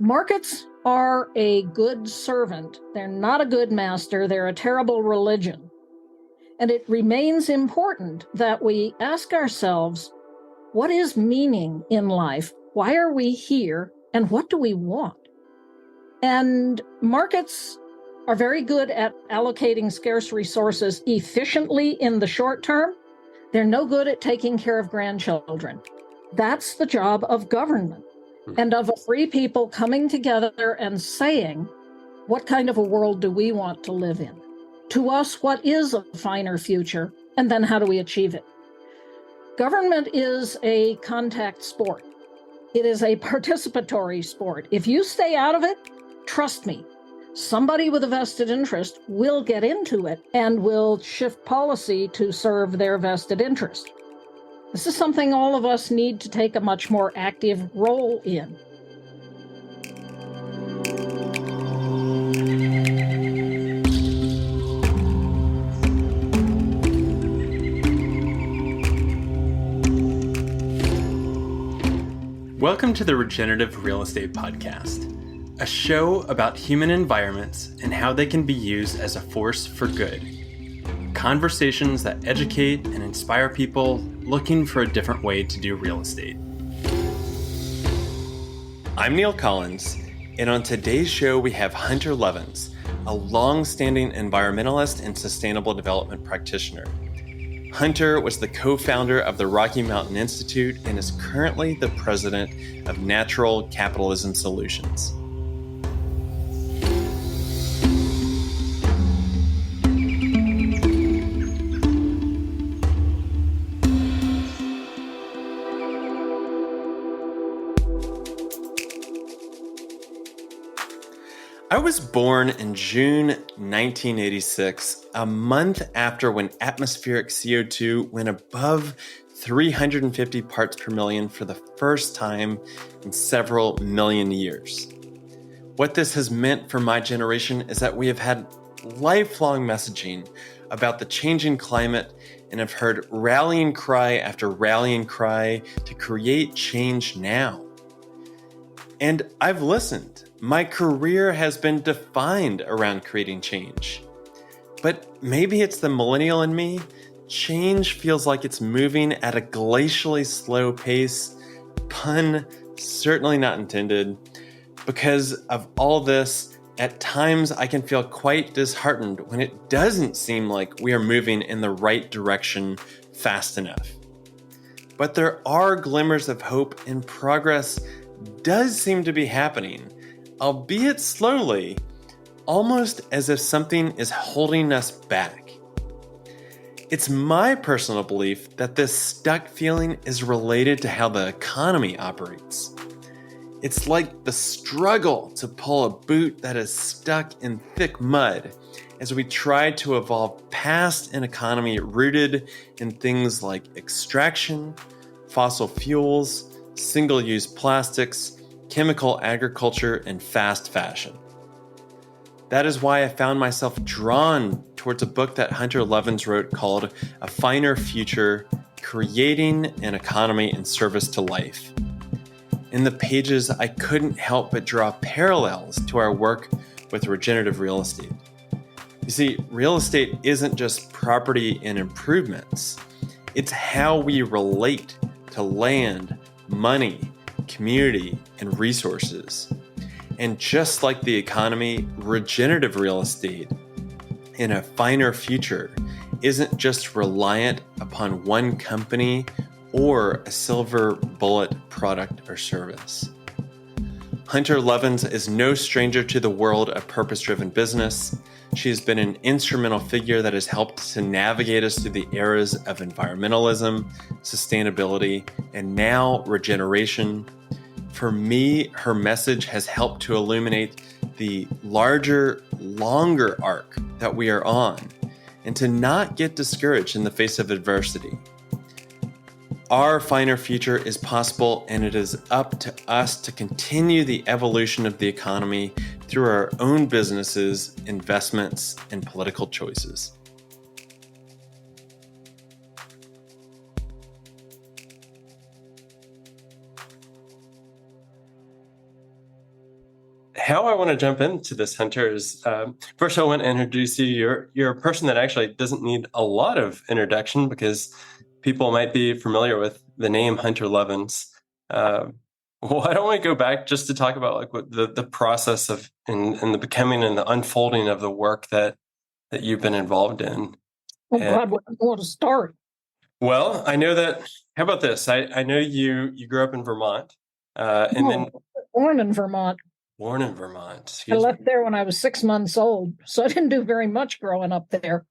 Markets are a good servant. They're not a good master. They're a terrible religion. And it remains important that we ask ourselves, what is meaning in life? Why are we here? And what do we want? And markets are very good at allocating scarce resources efficiently in the short term. They're no good at taking care of grandchildren. That's the job of government and of a free people coming together and saying, what kind of a world do we want to live in? To us, what is a finer future? And then how do we achieve it? Government is a contact sport. It is a participatory sport. If you stay out of it, trust me, somebody with a vested interest will get into it and will shift policy to serve their vested interest. This is something all of us need to take a much more active role in. Welcome to the Regenerative Real Estate Podcast, a show about human environments and how they can be used as a force for good. Conversations that educate and inspire people looking for a different way to do real estate. I'm Neil Collins, and on today's show we have Hunter Lovins, a long-standing environmentalist and sustainable development practitioner. Hunter was the co-founder of the Rocky Mountain Institute and is currently the president of Natural Capitalism Solutions. I was born in June 1986, a month after when atmospheric CO2 went above 350 parts per million for the first time in several million years. What this has meant for my generation is that we have had lifelong messaging about the changing climate and have heard rallying cry after rallying cry to create change now. And I've listened. My career has been defined around creating change. But maybe it's the millennial in me. Change feels like it's moving at a glacially slow pace. Pun certainly not intended. Because of all this, at times I can feel quite disheartened when it doesn't seem like we are moving in the right direction fast enough. But there are glimmers of hope, and progress does seem to be happening, albeit slowly, almost as if something is holding us back. It's my personal belief that this stuck feeling is related to how the economy operates. It's like the struggle to pull a boot that is stuck in thick mud as we try to evolve past an economy rooted in things like extraction, fossil fuels, single-use plastics, chemical agriculture, and fast fashion. That is why I found myself drawn towards a book that Hunter Lovins wrote called A Finer Future, Creating an Economy in Service to Life. In the pages, I couldn't help but draw parallels to our work with regenerative real estate. You see, real estate isn't just property and improvements. It's how we relate to land, money, community, and resources. And just like the economy, regenerative real estate in a finer future isn't just reliant upon one company or a silver bullet product or service. Hunter Lovins is no stranger to the world of purpose-driven business. She has been an instrumental figure that has helped to navigate us through the eras of environmentalism, sustainability, and now regeneration. For me, her message has helped to illuminate the larger, longer arc that we are on, and to not get discouraged in the face of adversity. Our finer future is possible, and it is up to us to continue the evolution of the economy through our own businesses, investments, and political choices. how I want to jump into this, Hunter, is first I want to introduce you. You're a person that actually doesn't need a lot of introduction because people might be familiar with the name Hunter Lovins. Why don't we go back just to talk about like what the process of and the becoming and the unfolding of the work that you've been involved in? Oh, God, where do you want to start? Well, I know that. How about this? I know you grew up in Vermont, and then born in Vermont. Born in Vermont. I left there when I was 6 months old, so I didn't do very much growing up there.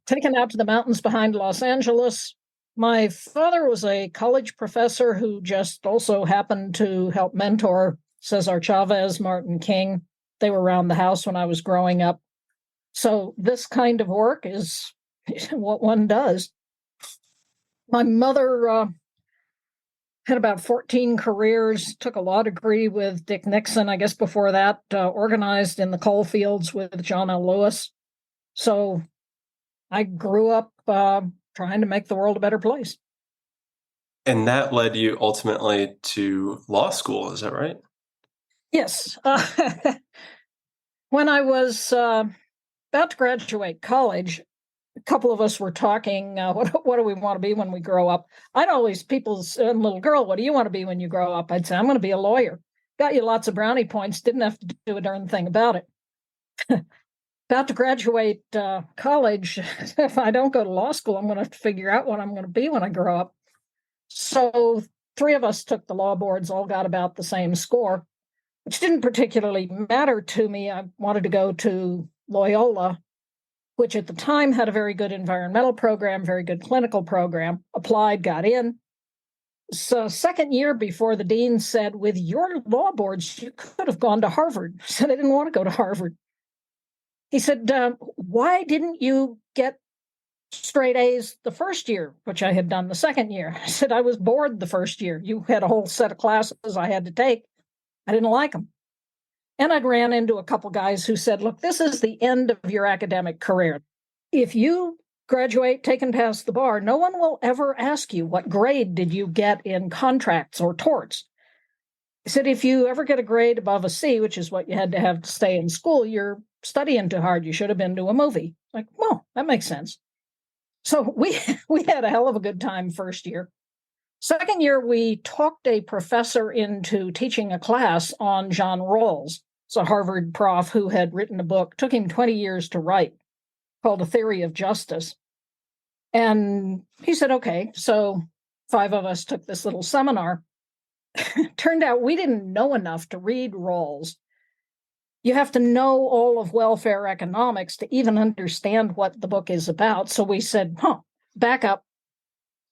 Taken out to the mountains behind Los Angeles. My father was a college professor who just also happened to help mentor Cesar Chavez, Martin King. They were around the house when I was growing up. So this kind of work is what one does. My mother had about 14 careers, took a law degree with Dick Nixon, I guess before that, organized in the coal fields with John L. Lewis. So I grew up trying to make the world a better place. And that led you ultimately to law school, is that right? Yes. When I was about to graduate college, a couple of us were talking, what do we want to be when we grow up? I'd always, people say, little girl, what do you want to be when you grow up? I'd say, I'm going to be a lawyer. Got you lots of brownie points, didn't have to do a darn thing about it. About to graduate college, if I don't go to law school, I'm going to have to figure out what I'm going to be when I grow up. So 3 of us took the law boards, all got about the same score, which didn't particularly matter to me. I wanted to go to Loyola, which at the time had a very good environmental program, very good clinical program, applied, got in. So second year before the dean said, with your law boards, you could have gone to Harvard. I said, I didn't want to go to Harvard. He said, why didn't you get straight A's the first year, which I had done the second year? I said, I was bored the first year. You had a whole set of classes I had to take. I didn't like them. And I'd ran into a couple guys who said, look, this is the end of your academic career. If you graduate, take and pass the bar, no one will ever ask you what grade did you get in contracts or torts. He said, if you ever get a grade above a C, which is what you had to have to stay in school, you're studying too hard. You should have been to a movie. Like, well, that makes sense. So we had a hell of a good time first year. Second year, we talked a professor into teaching a class on John Rawls. It's a Harvard prof who had written a book, took him 20 years to write, called A Theory of Justice. And he said, okay, so 5 of us took this little seminar. Turned out we didn't know enough to read Rawls. You have to know all of welfare economics to even understand what the book is about. So we said, back up,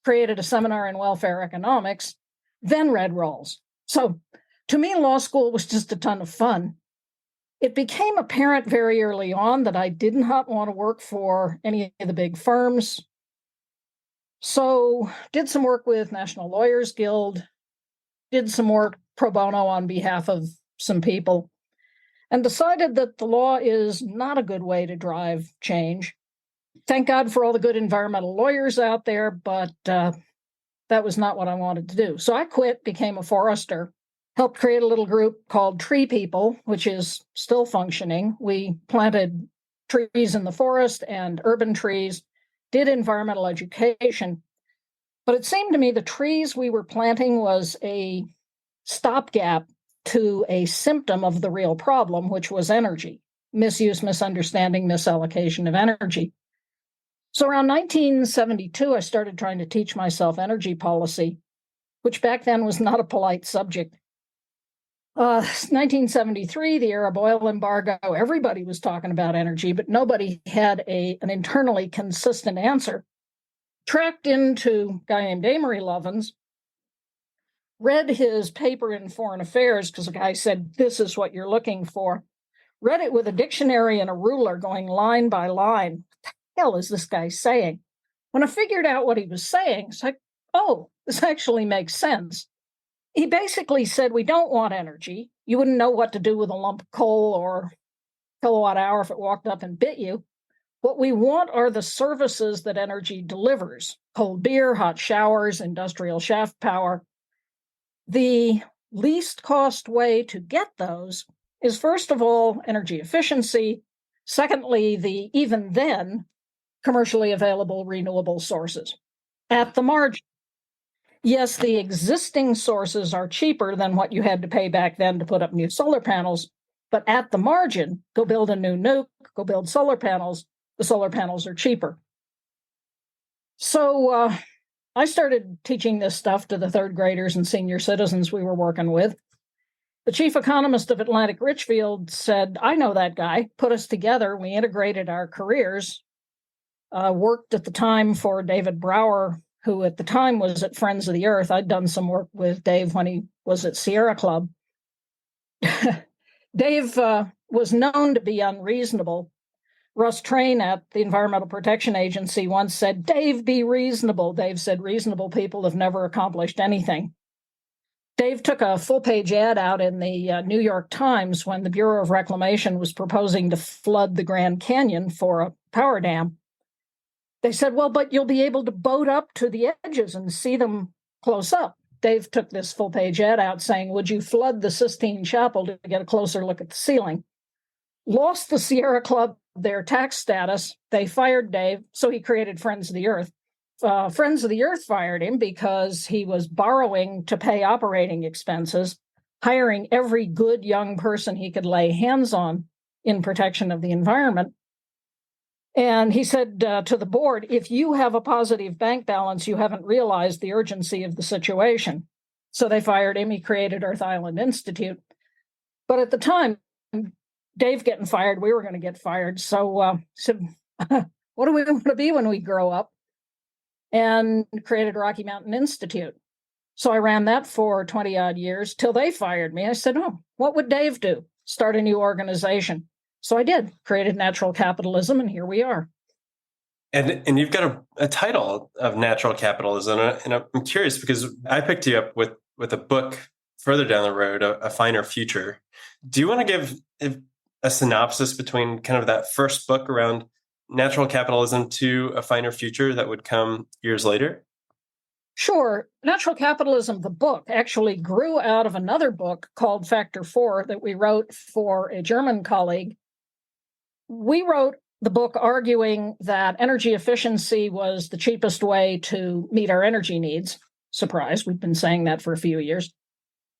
created a seminar in welfare economics, then read Rawls. So to me, law school was just a ton of fun. It became apparent very early on that I did not want to work for any of the big firms. So did some work with National Lawyers Guild, did some work pro bono on behalf of some people, and decided that the law is not a good way to drive change. Thank God for all the good environmental lawyers out there, but that was not what I wanted to do. So I quit, became a forester, helped create a little group called Tree People, which is still functioning. We planted trees in the forest and urban trees, did environmental education. But it seemed to me the trees we were planting was a stopgap to a symptom of the real problem, which was energy, misuse, misunderstanding, misallocation of energy. So around 1972, I started trying to teach myself energy policy, which back then was not a polite subject. 1973, the Arab oil embargo, everybody was talking about energy, but nobody had an internally consistent answer. Tracked into a guy named Amory Lovins, read his paper in Foreign Affairs because the guy said, this is what you're looking for. Read it with a dictionary and a ruler going line by line. What the hell is this guy saying? When I figured out what he was saying, it's like, oh, this actually makes sense. He basically said, we don't want energy. You wouldn't know what to do with a lump of coal or kilowatt hour if it walked up and bit you. What we want are the services that energy delivers: cold beer, hot showers, industrial shaft power. The least cost way to get those is, first of all, energy efficiency. Secondly, the even then commercially available renewable sources. At the margin, yes, the existing sources are cheaper than what you had to pay back then to put up new solar panels, but at the margin, go build a new nuke, go build solar panels. The solar panels are cheaper. So I started teaching this stuff to the third graders and senior citizens we were working with. The chief economist of Atlantic Richfield said, I know that guy, put us together. We integrated our careers, worked at the time for David Brower, who at the time was at Friends of the Earth. I'd done some work with Dave when he was at Sierra Club. Dave was known to be unreasonable. Russ Train at the Environmental Protection Agency once said, Dave, be reasonable. Dave said, reasonable people have never accomplished anything. Dave took a full-page ad out in the New York Times when the Bureau of Reclamation was proposing to flood the Grand Canyon for a power dam. They said, well, but you'll be able to boat up to the edges and see them close up. Dave took this full-page ad out saying, would you flood the Sistine Chapel to get a closer look at the ceiling? Lost the Sierra Club their tax status. They fired Dave, so he created Friends of the Earth. Friends of the Earth fired him because he was borrowing to pay operating expenses, hiring every good young person he could lay hands on in protection of the environment. And he said to the board, if you have a positive bank balance, you haven't realized the urgency of the situation. So they fired him. He created Earth Island Institute. But at the time, Dave getting fired, we were going to get fired. So said, what do we want to be when we grow up? And created Rocky Mountain Institute. So I ran that for 20 odd years till they fired me. I said, oh, what would Dave do? Start a new organization. So I did, created Natural Capitalism, and here we are. And you've got a title of Natural Capitalism, and I'm curious because I picked you up with a book further down the road, A Finer Future. Do you want to give a synopsis between kind of that first book around Natural Capitalism to A Finer Future that would come years later? Sure. Natural Capitalism, the book, actually grew out of another book called Factor 4 that we wrote for a German colleague. We wrote the book arguing that energy efficiency was the cheapest way to meet our energy needs. Surprise, we've been saying that for a few years.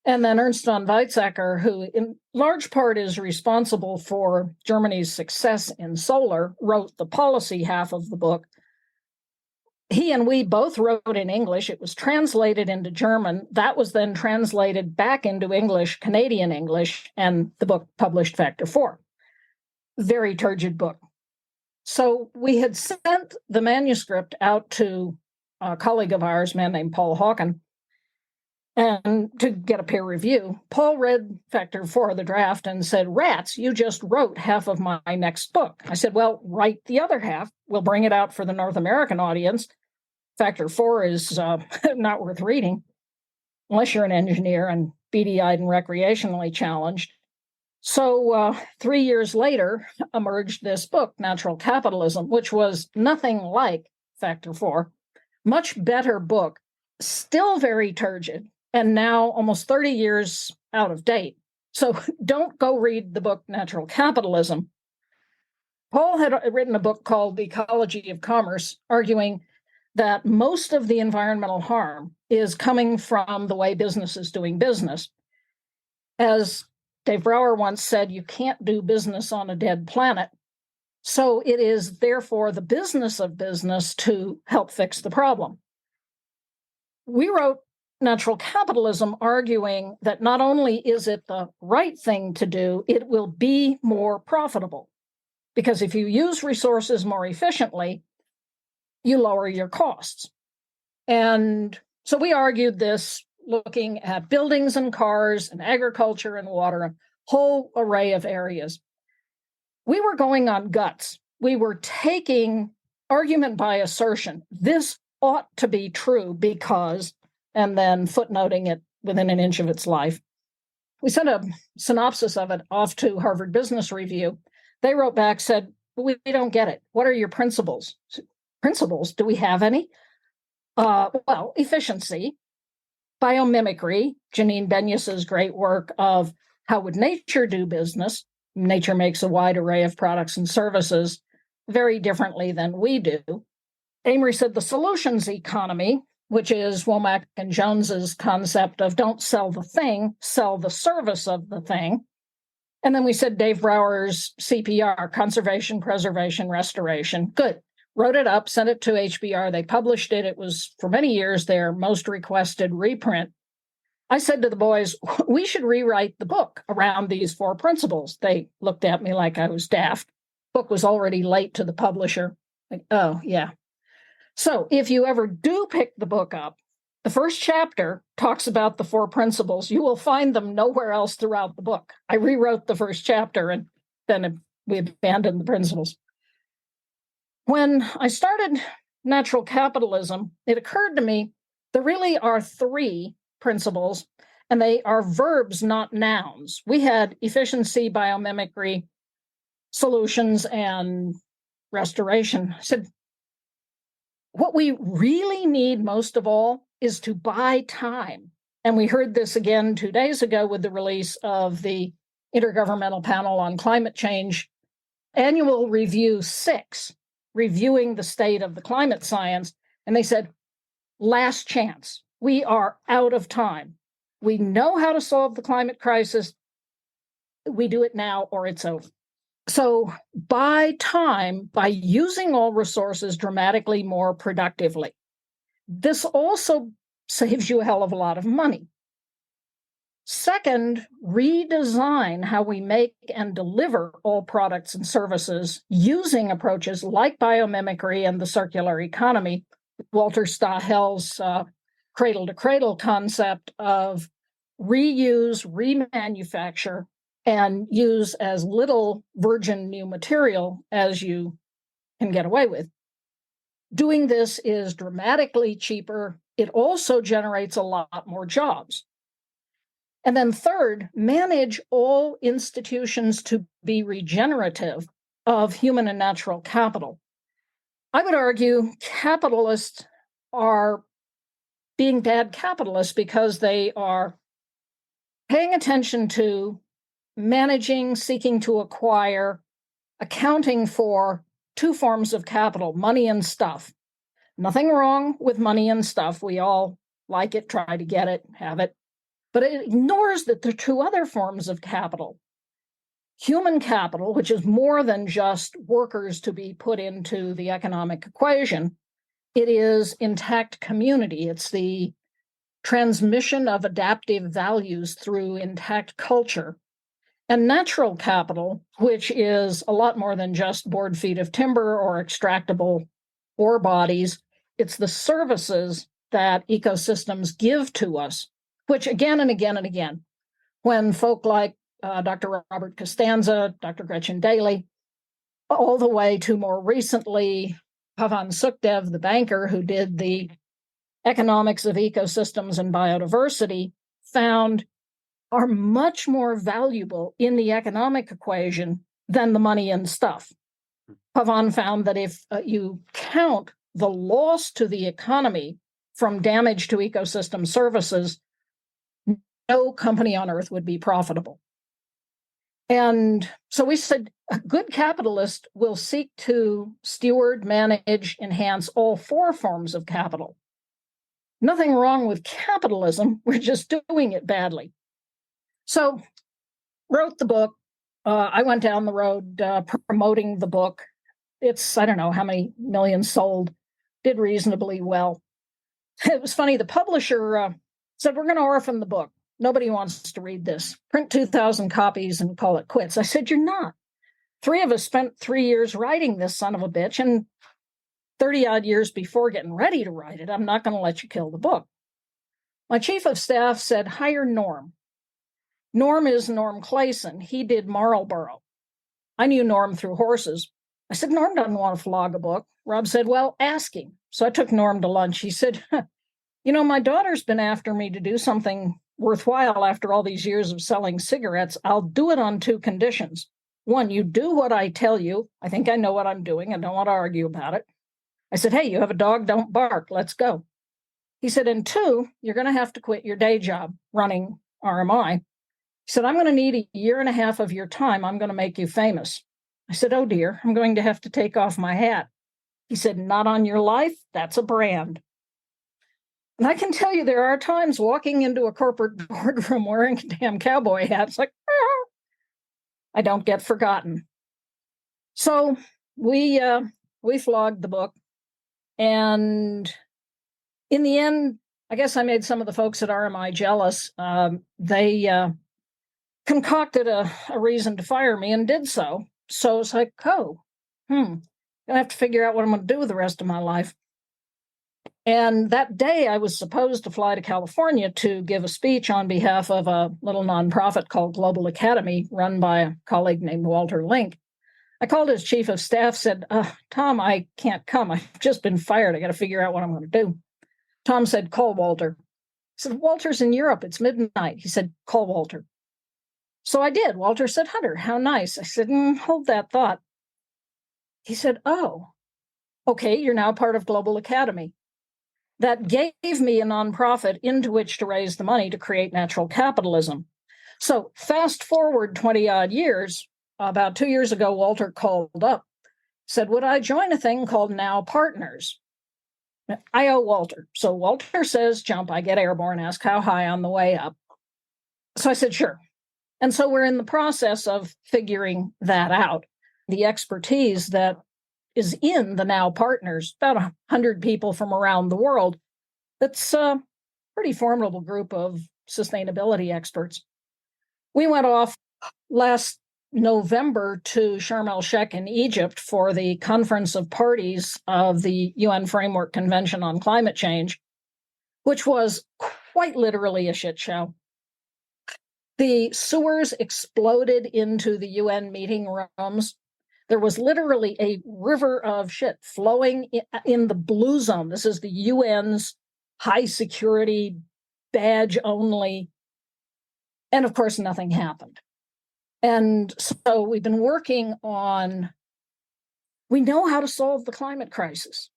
And then Ernst von Weizsäcker, who in large part is responsible for Germany's success in solar, wrote the policy half of the book. He and we both wrote in English. It was translated into German. That was then translated back into English, Canadian English, and the book published Factor 4. Very turgid book. So we had sent the manuscript out to a colleague of ours, a man named Paul Hawken, and to get a peer review. Paul read Factor 4, the draft, and said, rats, you just wrote half of my next book. I said, well, write the other half. We'll bring it out for the North American audience. Factor 4 is not worth reading unless you're an engineer and beady-eyed and recreationally challenged. So 3 years later emerged this book, Natural Capitalism, which was nothing like Factor 4. Much better book, still very turgid, and now almost 30 years out of date. So don't go read the book Natural Capitalism. Paul had written a book called The Ecology of Commerce, arguing that most of the environmental harm is coming from the way business is doing business. As Dave Brower once said, you can't do business on a dead planet. So it is therefore the business of business to help fix the problem. We wrote Natural Capitalism arguing that not only is it the right thing to do, it will be more profitable. Because if you use resources more efficiently, you lower your costs. And so we argued this looking at buildings and cars and agriculture and water, a whole array of areas. We were going on guts. We were taking argument by assertion. This ought to be true because, and then footnoting it within an inch of its life. We sent a synopsis of it off to Harvard Business Review. They wrote back, said, we don't get it. What are your principles? Principles? Do we have any? Well, efficiency, biomimicry, Janine Benyus's great work of how would nature do business? Nature makes a wide array of products and services very differently than we do. Amory said the solutions economy, which is Womack and Jones's concept of don't sell the thing, sell the service of the thing. And then we said Dave Brower's CPR, conservation, preservation, restoration. Good. Wrote it up, sent it to HBR. They published it. It was, for many years, their most requested reprint. I said to the boys, we should rewrite the book around these 4 principles. They looked at me like I was daft. Book was already late to the publisher. Like, oh, yeah. So if you ever do pick the book up, the first chapter talks about the 4 principles. You will find them nowhere else throughout the book. I rewrote the first chapter and then we abandoned the principles. When I started Natural Capitalism, it occurred to me there really are 3 principles, and they are verbs, not nouns. We had efficiency, biomimicry, solutions, and restoration. I said, what we really need most of all is to buy time. And we heard this again 2 days ago with the release of the Intergovernmental Panel on Climate Change Annual Review 6, reviewing the state of the climate science. And they said, last chance. We are out of time. We know how to solve the climate crisis. We do it now or it's over. So buy time by using all resources dramatically more productively. This also saves you a hell of a lot of money. Second, redesign how we make and deliver all products and services using approaches like biomimicry and the circular economy. Walter Stahel's cradle-to-cradle concept of reuse, remanufacture, and use as little virgin new material as you can get away with. Doing this is dramatically cheaper. It also generates a lot more jobs. And then third, manage all institutions to be regenerative of human and natural capital. I would argue capitalists are being bad capitalists because they are paying attention to managing, seeking to acquire, accounting for 2 forms of capital, money and stuff. Nothing wrong with money and stuff. We all like it, try to get it, have it. But it ignores that there are 2 other forms of capital. Human capital, which is more than just workers to be put into the economic equation. It is intact community. It's the transmission of adaptive values through intact culture. And natural capital, which is a lot more than just board feet of timber or extractable ore bodies. It's the services that ecosystems give to us, which again and again and again, when folk like Dr. Robert Costanza, Dr. Gretchen Daly, all the way to more recently, Pavan Sukhdev, the banker who did the economics of ecosystems and biodiversity, found are much more valuable in the economic equation than the money and stuff. Pavan found that if you count the loss to the economy from damage to ecosystem services, no company on earth would be profitable. And so we said a good capitalist will seek to steward, manage, enhance all 4 forms of capital. Nothing wrong with capitalism. We're just doing it badly. So wrote the book. I went down the road promoting the book. It's, I don't know how many millions sold, did reasonably well. It was funny. The publisher said, we're going to orphan the book. Nobody wants to read this. Print 2,000 copies and call it quits. I said, you're not. 3 of us spent 3 years writing this son of a bitch, and 30 odd years before getting ready to write it. I'm not going to let you kill the book. My chief of staff said, hire Norm. Norm is Norm Clayson. He did Marlboro. I knew Norm through horses. I said, Norm doesn't want to flog a book. Rob said, well, ask him. So I took Norm to lunch. He said, you know, my daughter's been after me to do something worthwhile after all these years of selling cigarettes. I'll do it on 2 conditions. 1, you do what I tell you. I think I know what I'm doing. I don't want to argue about it. I said, hey, you have a dog, don't bark. Let's go. He said, and 2, you're going to have to quit your day job running RMI. He said, I'm going to need a year and a half of your time. I'm going to make you famous. I said, oh dear, I'm going to have to take off my hat. He said, not on your life. That's a brand. And I can tell you, there are times walking into a corporate boardroom wearing a damn cowboy hat, it's like, ah, I don't get forgotten. So we flogged the book. And in the end, I guess I made some of the folks at RMI jealous. They concocted a reason to fire me and did so. So it's like, gonna have to figure out what I'm going to do with the rest of my life. And that day, I was supposed to fly to California to give a speech on behalf of a little nonprofit called Global Academy, run by a colleague named Walter Link. I called his chief of staff, said, Tom, I can't come. I've just been fired. I got to figure out what I'm going to do. Tom said, call Walter. I said, Walter's in Europe. It's midnight. He said, call Walter. So I did. Walter said, Hunter, how nice. I said, hold that thought. He said, oh, okay, you're now part of Global Academy. That gave me a nonprofit into which to raise the money to create natural capitalism. So fast forward 20 odd years, about 2 years ago, Walter called up, said, would I join a thing called Now Partners? I owe Walter. So Walter says, jump, I get airborne, ask how high on the way up. So I said, sure. And so we're in the process of figuring that out. The expertise that is in the Now Partners, about 100 people from around the world. That's a pretty formidable group of sustainability experts. We went off last November to Sharm el-Sheikh in Egypt for the Conference of Parties of the UN Framework Convention on Climate Change, which was quite literally a shit show. The sewers exploded into the UN meeting rooms. There was literally a river of shit flowing in the blue zone. This is the UN's high security badge only. And of course, nothing happened. And so we've been working on, we know how to solve the climate crisis.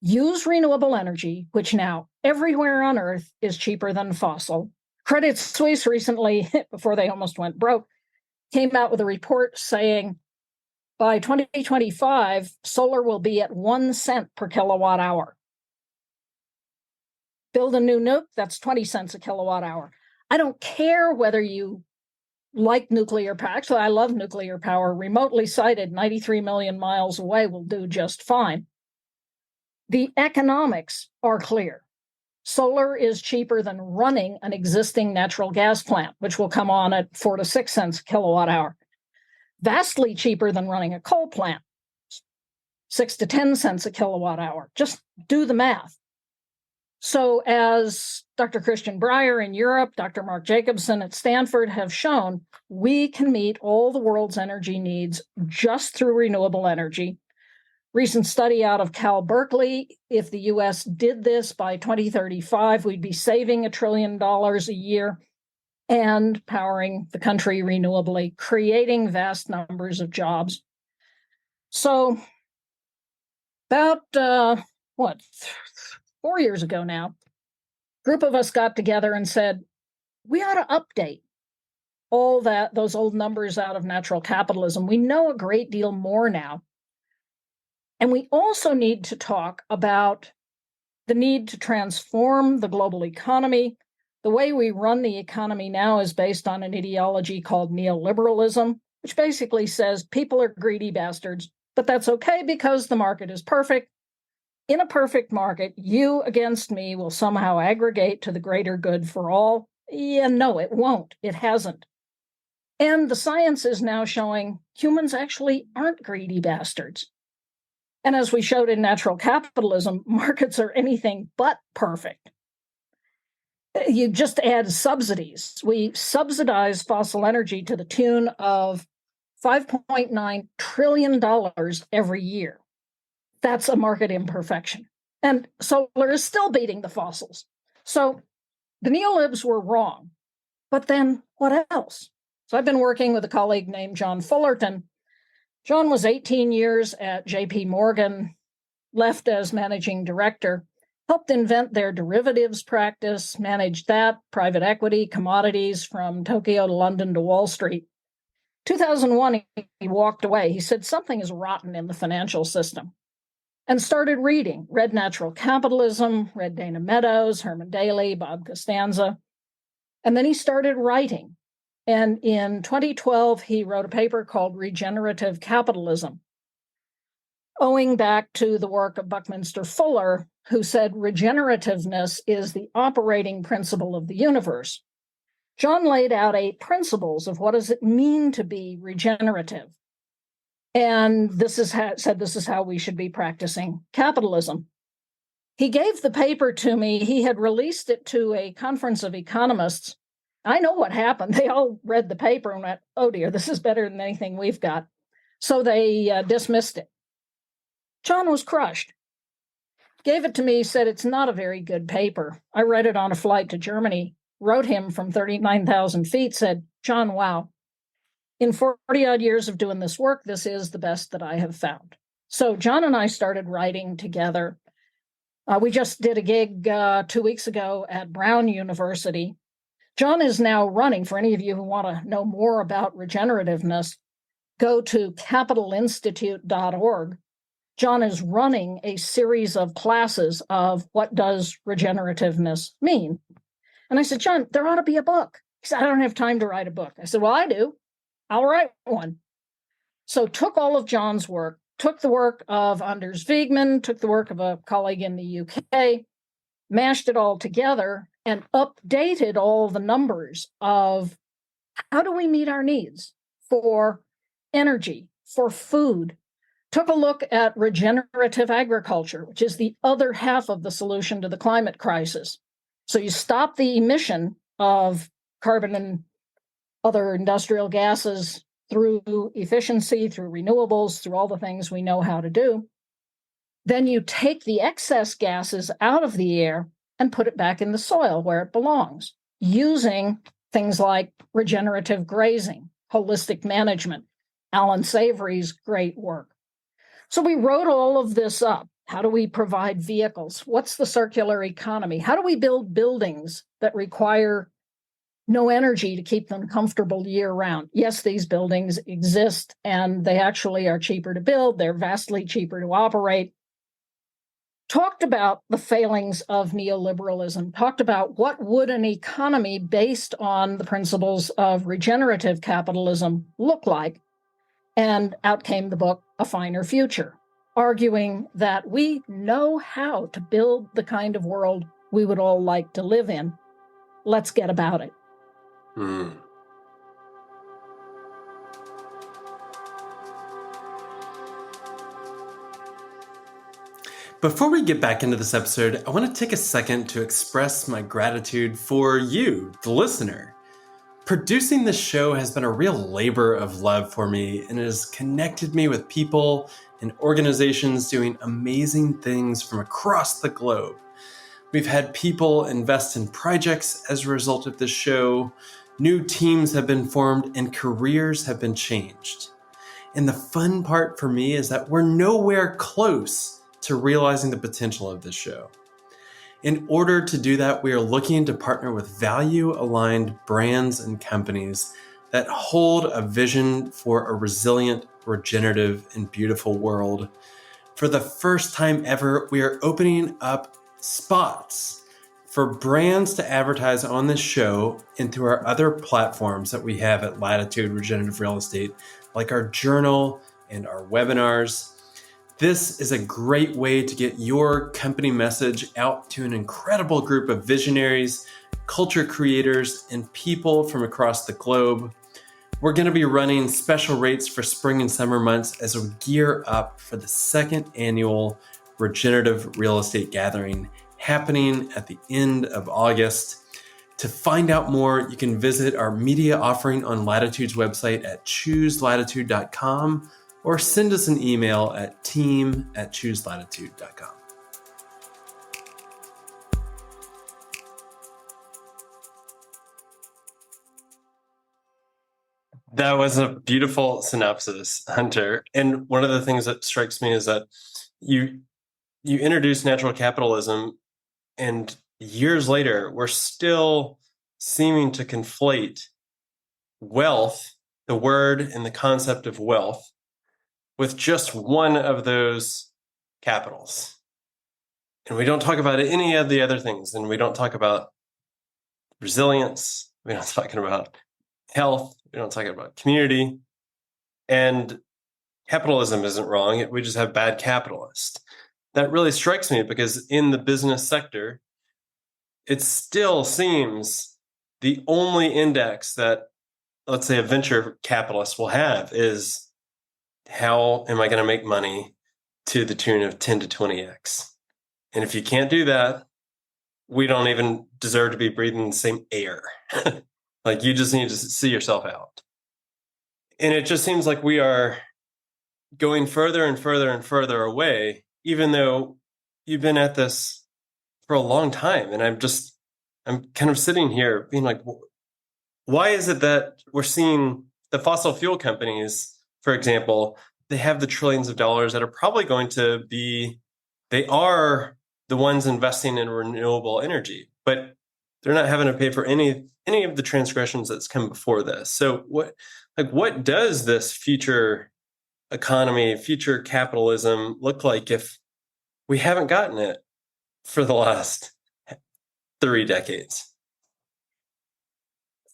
Use renewable energy, which now everywhere on Earth is cheaper than fossil. Credit Suisse recently, before they almost went broke, came out with a report saying by 2025, solar will be at 1 cent per kilowatt hour. Build a new nuke, that's 20 cents a kilowatt hour. I don't care whether you like nuclear power. Actually, I love nuclear power. Remotely sited, 93 million miles away will do just fine. The economics are clear. Solar is cheaper than running an existing natural gas plant, which will come on at 4 to 6 cents a kilowatt hour. Vastly cheaper than running a coal plant, 6 to 10 cents a kilowatt hour. Just do the math. So as Dr. Christian Breyer in Europe, Dr. Mark Jacobson at Stanford have shown, we can meet all the world's energy needs just through renewable energy. Recent study out of Cal Berkeley, if the US did this by 2035, we'd be saving $1 trillion a year and powering the country renewably, creating vast numbers of jobs. So about, 4 years ago now, a group of us got together and said, we ought to update all those old numbers out of natural capitalism. We know a great deal more now. And we also need to talk about the need to transform the global economy. The way we run the economy now is based on an ideology called neoliberalism, which basically says people are greedy bastards, but that's okay because the market is perfect. In a perfect market, you against me will somehow aggregate to the greater good for all. Yeah, no, it won't. It hasn't. And the science is now showing humans actually aren't greedy bastards. And as we showed in natural capitalism, markets are anything but perfect. You just add subsidies. We subsidize fossil energy to the tune of $5.9 trillion every year. That's a market imperfection. And solar is still beating the fossils. So the neolibs were wrong. But then what else? So I've been working with a colleague named John Fullerton. John was 18 years at JP Morgan, left as managing director. helped invent their derivatives practice, managed that, private equity, commodities from Tokyo to London to Wall Street. 2001, he walked away. He said, something is rotten in the financial system, and started reading. Read Natural Capitalism, read Dana Meadows, Herman Daly, Bob Costanza. And then he started writing. And in 2012, he wrote a paper called Regenerative Capitalism, owing back to the work of Buckminster Fuller, who said regenerativeness is the operating principle of the universe. John laid out 8 principles of what does it mean to be regenerative. And this is how we should be practicing capitalism. He gave the paper to me. He had released it to a conference of economists. I know what happened. They all read the paper and went, oh dear, this is better than anything we've got. So they dismissed it. John was crushed. Gave it to me, said it's not a very good paper. I read it on a flight to Germany, wrote him from 39,000 feet, said, John, wow. In 40-odd years of doing this work, this is the best that I have found. So John and I started writing together. We just did a gig 2 weeks ago at Brown University. John is now running, for any of you who want to know more about regenerativeness, go to capitalinstitute.org. John is running a series of classes of what does regenerativeness mean. And I said, John, there ought to be a book. He said, I don't have time to write a book. I said, well, I do. I'll write one. So took all of John's work, took the work of Anders Wiegman, took the work of a colleague in the UK, mashed it all together and updated all the numbers of how do we meet our needs for energy, for food. Took a look at regenerative agriculture, which is the other half of the solution to the climate crisis. So you stop the emission of carbon and other industrial gases through efficiency, through renewables, through all the things we know how to do. Then you take the excess gases out of the air and put it back in the soil where it belongs, using things like regenerative grazing, holistic management, Alan Savory's great work. So we wrote all of this up. How do we provide vehicles? What's the circular economy? How do we build buildings that require no energy to keep them comfortable year-round? Yes, these buildings exist, and they actually are cheaper to build. They're vastly cheaper to operate. Talked about the failings of neoliberalism, talked about what would an economy based on the principles of regenerative capitalism look like, and out came the book, A Finer Future, arguing that we know how to build the kind of world we would all like to live in. Let's get about it. Before we get back into this episode, I want to take a second to express my gratitude for you, the listener. Producing this show has been a real labor of love for me, and it has connected me with people and organizations doing amazing things from across the globe. We've had people invest in projects as a result of this show, new teams have been formed, and careers have been changed. And the fun part for me is that we're nowhere close to realizing the potential of this show. In order to do that, we are looking to partner with value-aligned brands and companies that hold a vision for a resilient, regenerative, and beautiful world. For the first time ever, we are opening up spots for brands to advertise on this show and through our other platforms that we have at Latitude Regenerative Real Estate, like our journal and our webinars. This is a great way to get your company message out to an incredible group of visionaries, culture creators, and people from across the globe. We're going to be running special rates for spring and summer months as we gear up for the second annual Regenerative Real Estate Gathering happening at the end of August. To find out more, you can visit our media offering on Latitude's website at chooselatitude.com or send us an email at team@chooselatitude.com. That was a beautiful synopsis, Hunter. And one of the things that strikes me is that you introduced natural capitalism And years later, we're still seeming to conflate wealth, the word and the concept of wealth, with just one of those capitals. And we don't talk about any of the other things. And we don't talk about resilience. We're not talking about health. We don't talk about community. And capitalism isn't wrong. We just have bad capitalists. That really strikes me because in the business sector, it still seems the only index that, let's say, a venture capitalist will have is how am I going to make money to the tune of 10 to 20x? And if you can't do that, we don't even deserve to be breathing the same air. Like, you just need to see yourself out. And it just seems like we are going further and further and further away, even though you've been at this for a long time. And I'm kind of sitting here being like, why is it that we're seeing the fossil fuel companies, for example, they have the trillions of dollars that are probably going to be, they are the ones investing in renewable energy, but they're not having to pay for any of the transgressions that's come before this. So what does this future economy, future capitalism look like if we haven't gotten it for the last 3 decades?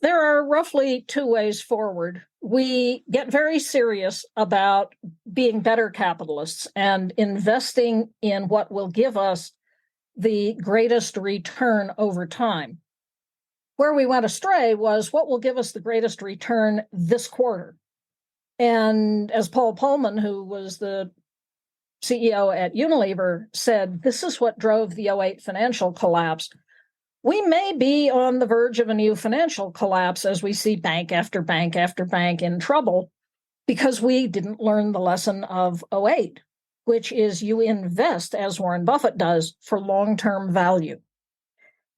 There are roughly 2 ways forward. We get very serious about being better capitalists and investing in what will give us the greatest return over time. Where we went astray was what will give us the greatest return this quarter. And as Paul Pullman, who was the CEO at Unilever, said, this is what drove the 2008 financial collapse. We may be on the verge of a new financial collapse as we see bank after bank after bank in trouble because we didn't learn the lesson of 2008, which is you invest, as Warren Buffett does, for long-term value.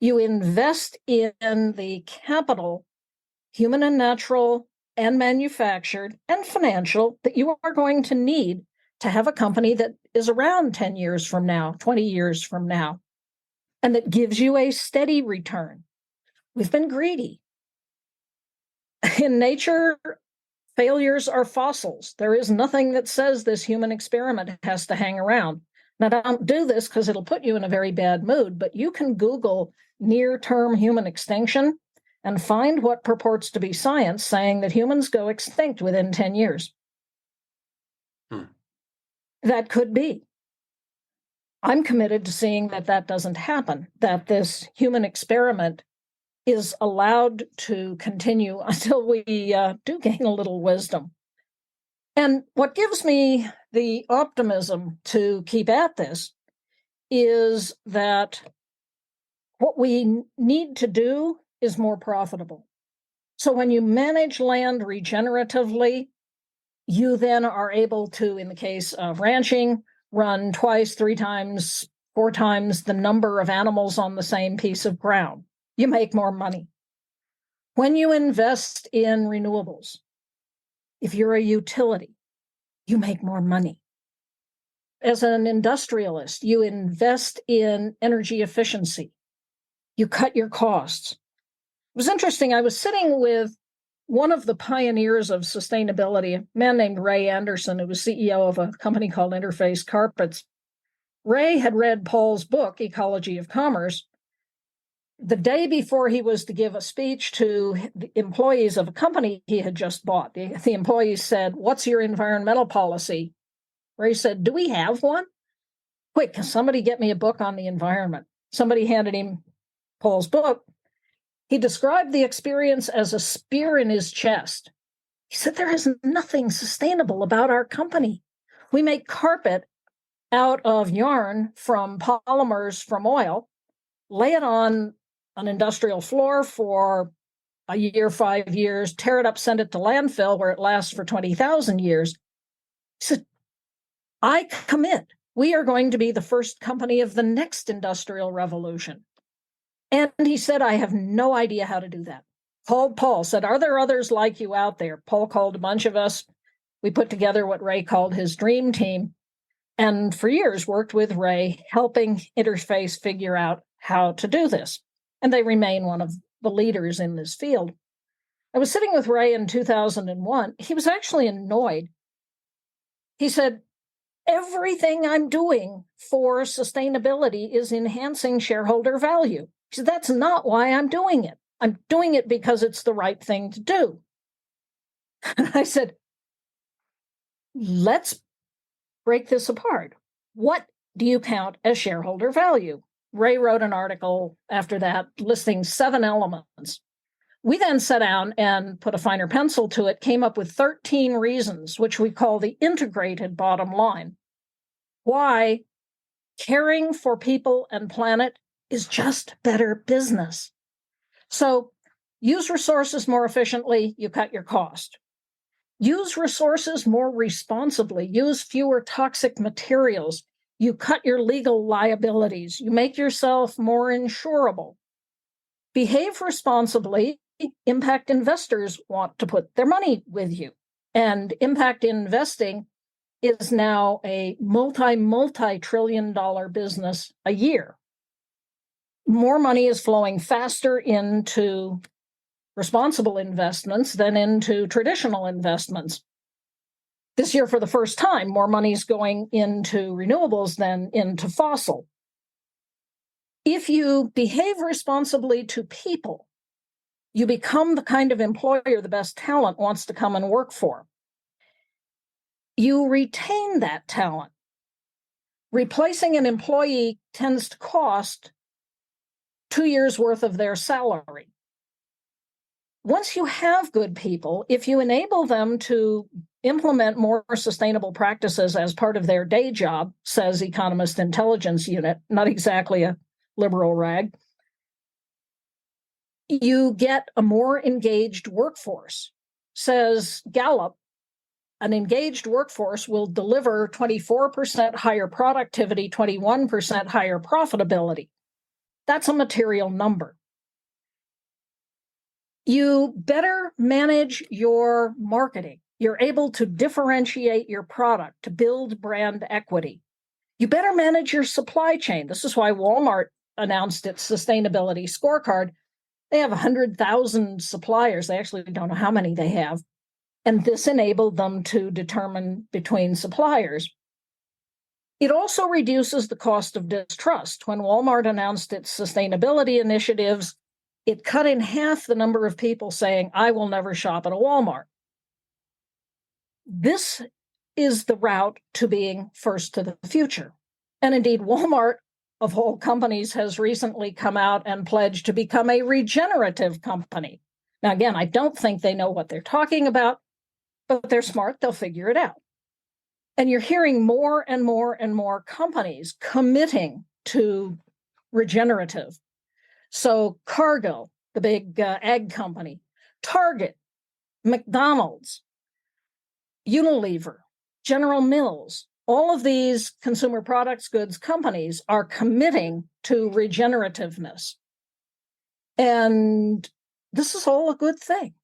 You invest in the capital, human and natural and manufactured and financial, that you are going to need to have a company that is around 10 years from now, 20 years from now, and that gives you a steady return. We've been greedy. In nature, failures are fossils. There is nothing that says this human experiment has to hang around. Now, don't do this because it'll put you in a very bad mood, but you can Google near-term human extinction and find what purports to be science saying that humans go extinct within 10 years. That could be. I'm committed to seeing that that doesn't happen, that this human experiment is allowed to continue until we do gain a little wisdom. And what gives me the optimism to keep at this is that what we need to do is more profitable. So when you manage land regeneratively, you then are able to, in the case of ranching, run 2x, 3x, 4x the number of animals on the same piece of ground. You make more money. When you invest in renewables, if you're a utility, you make more money. As an industrialist, you invest in energy efficiency. You cut your costs. It was interesting. I was sitting with one of the pioneers of sustainability, a man named Ray Anderson, who was CEO of a company called Interface Carpets. Ray had read Paul's book, Ecology of Commerce. The day before he was to give a speech to the employees of a company he had just bought, the employees said, "What's your environmental policy?" Ray said, "Do we have one? Quick, somebody get me a book on the environment." Somebody handed him Paul's book. He described the experience as a spear in his chest. He said, there is nothing sustainable about our company. We make carpet out of yarn from polymers from oil, lay it on an industrial floor for a year, 5 years, tear it up, send it to landfill where it lasts for 20,000 years. He said, I commit. We are going to be the first company of the next industrial revolution. And he said, I have no idea how to do that. Called Paul, said, are there others like you out there? Paul called a bunch of us. We put together what Ray called his dream team. And for years worked with Ray, helping Interface figure out how to do this. And they remain one of the leaders in this field. I was sitting with Ray in 2001. He was actually annoyed. He said, everything I'm doing for sustainability is enhancing shareholder value. He said, that's not why I'm doing it. I'm doing it because it's the right thing to do. And I said, let's break this apart. What do you count as shareholder value? Ray wrote an article after that listing 7 elements. We then sat down and put a finer pencil to it, came up with 13 reasons, which we call the integrated bottom line. Why caring for people and planet is just better business. So use resources more efficiently, you cut your cost. Use resources more responsibly, use fewer toxic materials, you cut your legal liabilities, you make yourself more insurable. Behave responsibly, impact investors want to put their money with you. And impact investing is now a multi-trillion-dollar business a year. More money is flowing faster into responsible investments than into traditional investments. This year, for the first time, more money is going into renewables than into fossil. If you behave responsibly to people, you become the kind of employer the best talent wants to come and work for. You retain that talent. Replacing an employee tends to cost 2 years' worth of their salary. Once you have good people, if you enable them to implement more sustainable practices as part of their day job, says Economist Intelligence Unit, not exactly a liberal rag, you get a more engaged workforce. Says Gallup, an engaged workforce will deliver 24% higher productivity, 21% higher profitability. That's a material number. You better manage your marketing. You're able to differentiate your product, to build brand equity. You better manage your supply chain. This is why Walmart announced its sustainability scorecard. They have 100,000 suppliers. They actually don't know how many they have. And this enabled them to determine between suppliers. It also reduces the cost of distrust. When Walmart announced its sustainability initiatives, it cut in half the number of people saying, I will never shop at a Walmart. This is the route to being first to the future. And indeed, Walmart, of all companies, has recently come out and pledged to become a regenerative company. Now, again, I don't think they know what they're talking about, but they're smart, they'll figure it out. And you're hearing more and more and more companies committing to regenerative. So Cargill, the big ag company, Target, McDonald's, Unilever, General Mills, all of these consumer products goods companies are committing to regenerativeness. And this is all a good thing.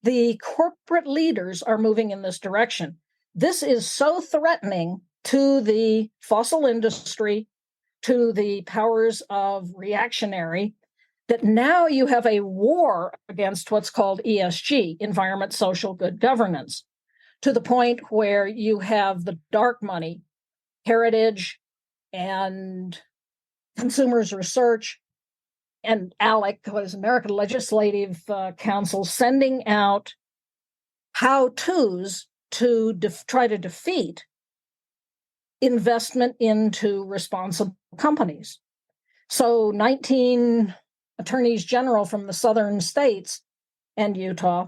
The corporate leaders are moving in this direction. This is so threatening to the fossil industry, to the powers of reactionary, that now you have a war against what's called ESG, environment, social, good governance, to the point where you have the dark money, Heritage and Consumers Research and ALEC, what is American Legislative Council, sending out how-tos to try to defeat investment into responsible companies. So 19 attorneys general from the southern states and Utah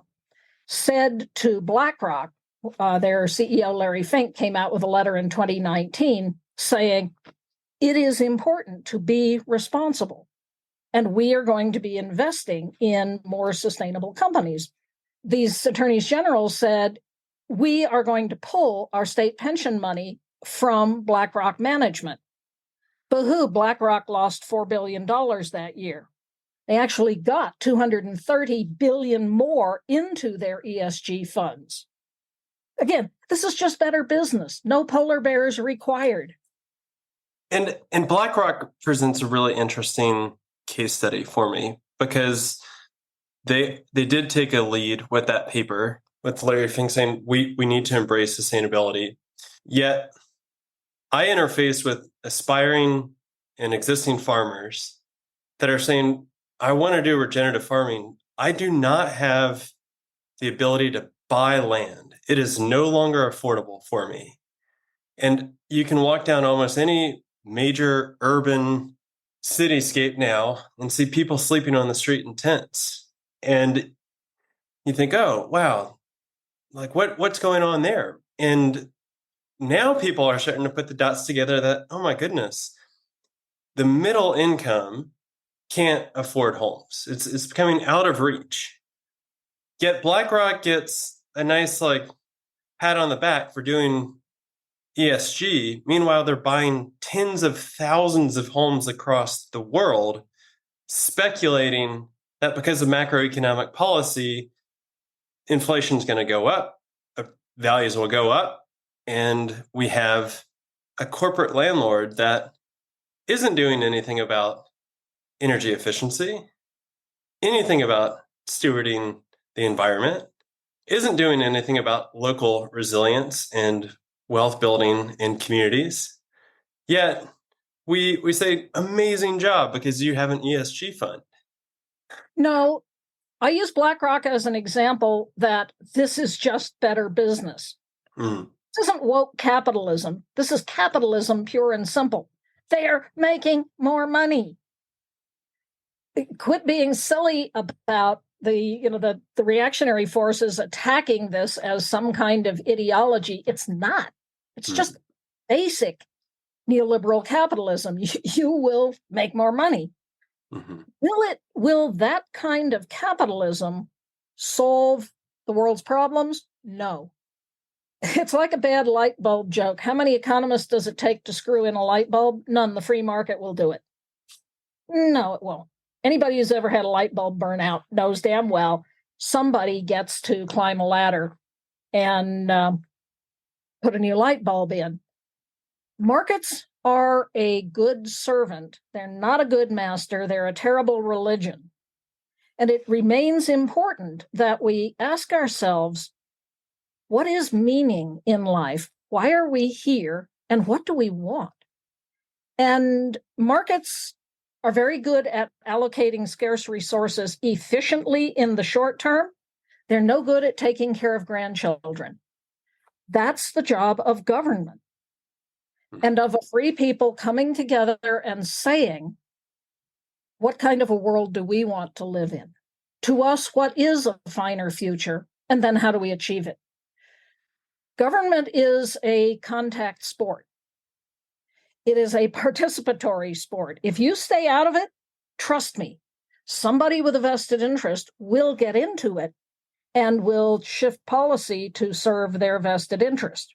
said to BlackRock, their CEO Larry Fink came out with a letter in 2019 saying, it is important to be responsible, and we are going to be investing in more sustainable companies. These attorneys general said, we are going to pull our state pension money from BlackRock management. Boo-hoo, BlackRock lost $4 billion that year. They actually got $230 billion more into their ESG funds. Again, this is just better business. No polar bears required. And BlackRock presents a really interesting case study for me because they did take a lead with that paper with Larry Fink saying we need to embrace sustainability. Yet I interface with aspiring and existing farmers that are saying, I want to do regenerative farming. I do not have the ability to buy land. It is no longer affordable for me. And you can walk down almost any major urban cityscape now and see people sleeping on the street in tents. And you think, oh, wow, like what's going on there? And now people are starting to put the dots together that, oh my goodness, the middle income can't afford homes. It's becoming out of reach. Yet BlackRock gets a nice like pat on the back for doing ESG. Meanwhile, they're buying tens of thousands of homes across the world, speculating that because of macroeconomic policy, inflation is going to go up, values will go up, and we have a corporate landlord that isn't doing anything about energy efficiency, anything about stewarding the environment, isn't doing anything about local resilience and wealth building in communities. Yet we say, amazing job because you have an ESG fund. No, I use BlackRock as an example that this is just better business. This isn't woke capitalism. This is capitalism, pure and simple. They're making more money. Quit being silly about the reactionary forces attacking this as some kind of ideology. It's not. It's just basic neoliberal capitalism. You will make more money. Will that kind of capitalism solve the world's problems? No. It's like a bad light bulb joke. How many economists does it take to screw in a light bulb? None. The free market will do it. No, it won't. Anybody who's ever had a light bulb burn out knows damn well somebody gets to climb a ladder and put a new light bulb in. Markets are a good servant. They're not a good master. They're a terrible religion. And it remains important that we ask ourselves, what is meaning in life? Why are we here? And what do we want? And markets are very good at allocating scarce resources efficiently in the short term. They're no good at taking care of grandchildren. That's the job of government and of a free people coming together and saying, what kind of a world do we want to live in? To us, what is a finer future? And then how do we achieve it? Government is a contact sport. It is a participatory sport. If you stay out of it, trust me, somebody with a vested interest will get into it and will shift policy to serve their vested interest.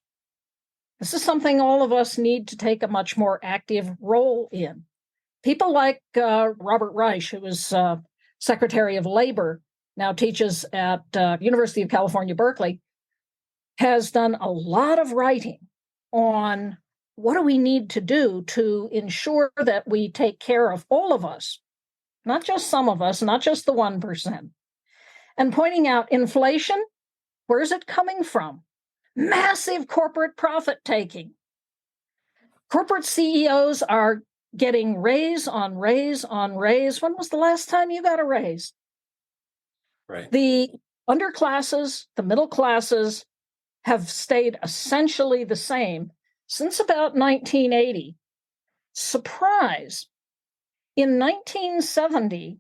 This is something all of us need to take a much more active role in. People like Robert Reich, who was Secretary of Labor, now teaches at University of California, Berkeley, has done a lot of writing on what do we need to do to ensure that we take care of all of us, not just some of us, not just the 1%, and pointing out inflation, where's it coming from? Massive corporate profit taking. Corporate CEOs are getting raise on raise on raise. When was the last time you got a raise? Right. The underclasses, the middle classes have stayed essentially the same since about 1980. Surprise. In 1970,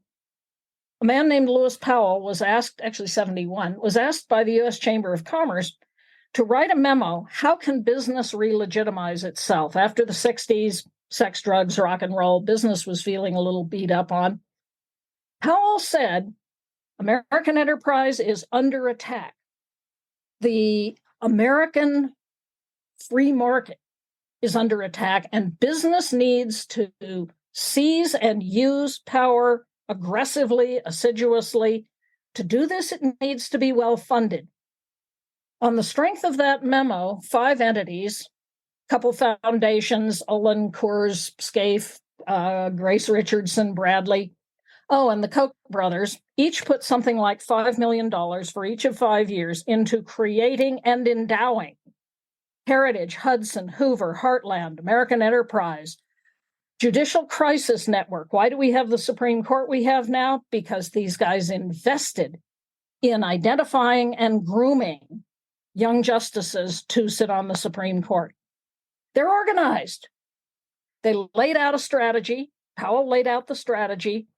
a man named Lewis Powell was asked, actually 71, was asked by the U.S. Chamber of Commerce to write a memo, how can business re-legitimize itself? After the 60s, sex, drugs, rock and roll, business was feeling a little beat up on. Powell said, American enterprise is under attack. The American free market is under attack, and business needs to seize and use power aggressively, assiduously. To do this, it needs to be well funded. On the strength of that memo, 5 entities, couple foundations, Olin, Coors, Scaife, Grace Richardson, Bradley. Oh, and the Koch brothers each put something like $5 million for each of 5 years into creating and endowing Heritage, Hudson, Hoover, Heartland, American Enterprise, Judicial Crisis Network. Why do we have the Supreme Court we have now? Because these guys invested in identifying and grooming young justices to sit on the Supreme Court. They're organized. They laid out a strategy. Powell laid out the strategy.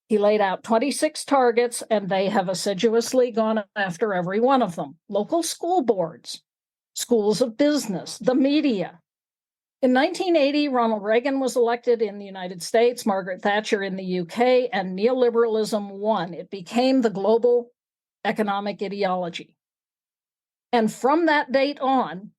He laid out 26 targets, and they have assiduously gone after every one of them. Local school boards, schools of business, the media. In 1980, Ronald Reagan was elected in the United States, Margaret Thatcher in the UK, and neoliberalism won. It became the global economic ideology. And from that date on,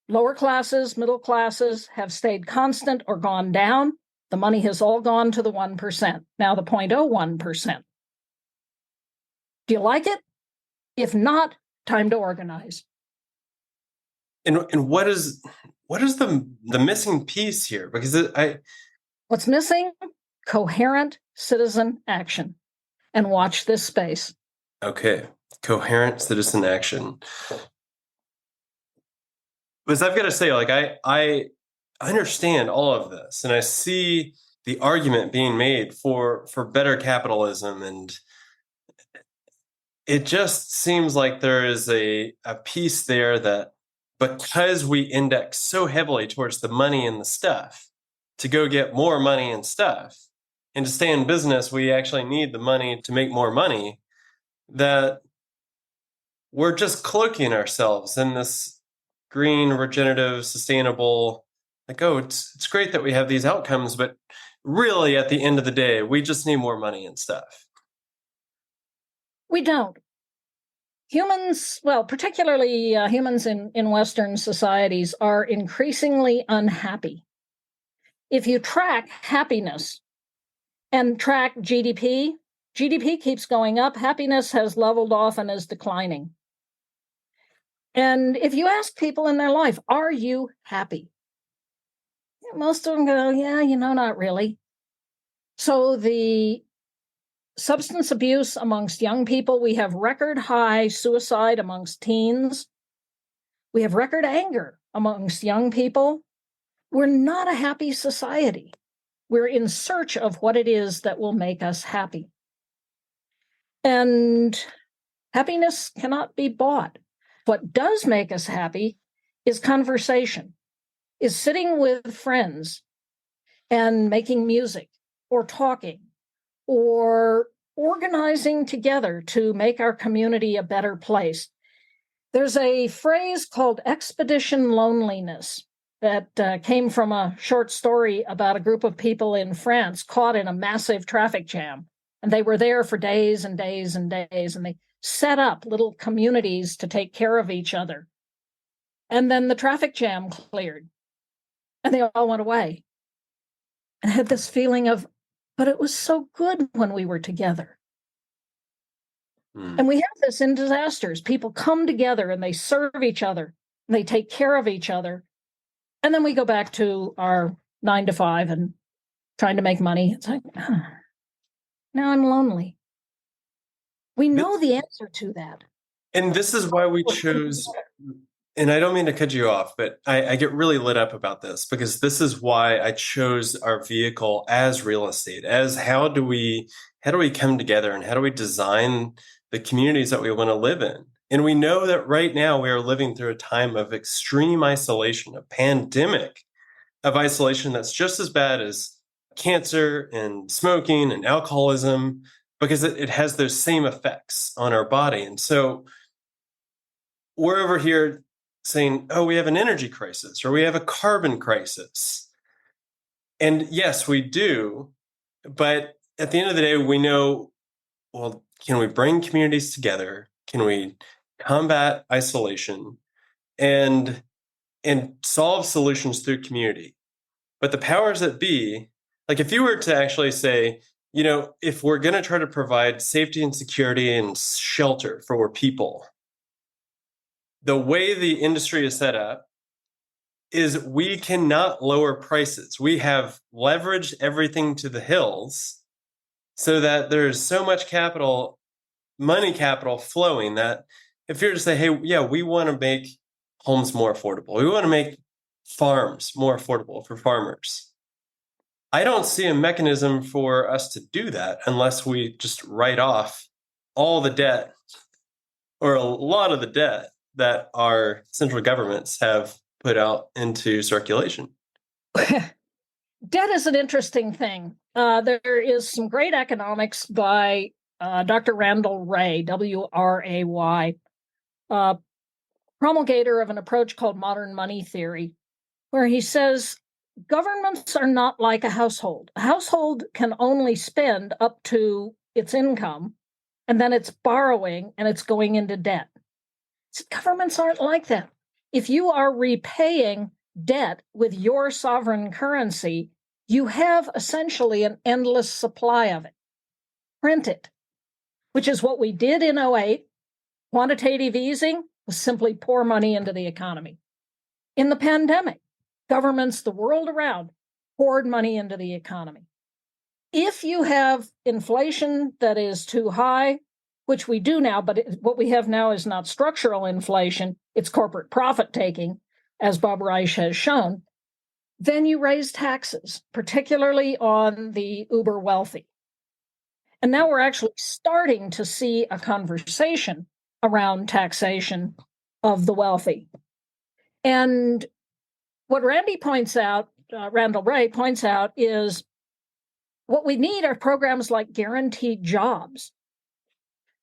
lower classes, middle classes have stayed constant or gone down. The money has all gone to the 1%, now the 0.01%. Do you like it? If not, time to organize. And what is the missing piece here? Because what's missing? Coherent citizen action. And watch this space. Okay, coherent citizen action. Because I've got to say, like, I understand all of this, and I see the argument being made for better capitalism, and it just seems like there is a piece there that, because we index so heavily towards the money and the stuff, to go get more money and stuff, and to stay in business, we actually need the money to make more money, that we're just cloaking ourselves in this green, regenerative, sustainable, like, oh, it's great that we have these outcomes, but really at the end of the day, we just need more money and stuff. We don't. Humans, well, particularly humans in Western societies, are increasingly unhappy. If you track happiness and track GDP, GDP keeps going up, happiness has leveled off and is declining. And if you ask people in their life, are you happy? Most of them go, yeah, not really. So the substance abuse amongst young people, we have record high suicide amongst teens. We have record anger amongst young people. We're not a happy society. We're in search of what it is that will make us happy. And happiness cannot be bought. What does make us happy is conversation, is sitting with friends and making music or talking or organizing together to make our community a better place. There's a phrase called expedition loneliness that came from a short story about a group of people in France caught in a massive traffic jam. And they were there for days and days and days, and they set up little communities to take care of each other. And then the traffic jam cleared, and they all went away. And I had this feeling of, but it was so good when we were together. And we have this in disasters. People come together and they serve each other, and they take care of each other. And then we go back to our 9 to 5 and trying to make money. It's like, now I'm lonely. We know the answer to that. And this is why we chose, and I don't mean to cut you off, but I get really lit up about this, because this is why I chose our vehicle as real estate, as how do we come together and how do we design the communities that we want to live in. And we know that right now we are living through a time of extreme isolation, a pandemic of isolation that's just as bad as cancer and smoking and alcoholism, because it has those same effects on our body. And so we're over here saying, oh, we have an energy crisis or we have a carbon crisis. And yes, we do. But at the end of the day, we know, well, can we bring communities together? Can we combat isolation and solve solutions through community? But the powers that be, like if you were to actually say, if we're going to try to provide safety and security and shelter for people, the way the industry is set up, is we cannot lower prices. We have leveraged everything to the hills so that there's so much capital, money capital flowing that if you're to say, hey, yeah, we want to make homes more affordable, we want to make farms more affordable for farmers. I don't see a mechanism for us to do that unless we just write off all the debt or a lot of the debt that our central governments have put out into circulation. Debt is an interesting thing. There is some great economics by Dr. Randall Wray, W-R-A-Y, promulgator of an approach called modern money theory, where he says governments are not like a household. A household can only spend up to its income, and then it's borrowing and it's going into debt. So governments aren't like that. If you are repaying debt with your sovereign currency, you have essentially an endless supply of it. Print it, which is what we did in 2008. Quantitative easing was simply pour money into the economy. In the pandemic, governments the world around poured money into the economy. If you have inflation that is too high, which we do now, but what we have now is not structural inflation, it's corporate profit taking, as Bob Reich has shown, then you raise taxes, particularly on the uber wealthy. And now we're actually starting to see a conversation around taxation of the wealthy. And what Randall Wray points out, is what we need are programs like guaranteed jobs.